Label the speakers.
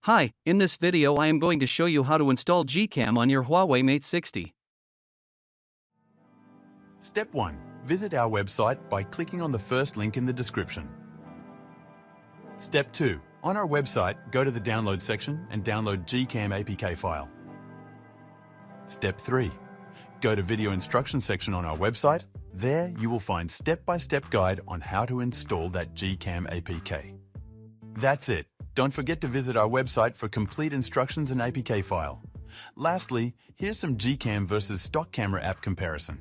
Speaker 1: Hi, in this video I am going to show you how to install GCam on your Huawei Mate 60.
Speaker 2: Step 1. Visit our website by clicking on the first link in the description. Step 2. On our website, go to the download section and download GCam APK file. Step 3. Go to video instruction section on our website. There you will find step-by-step guide on how to install that GCam APK. That's it. Don't forget to visit our website for complete instructions and APK file. Lastly, here's some GCam versus stock camera app comparison.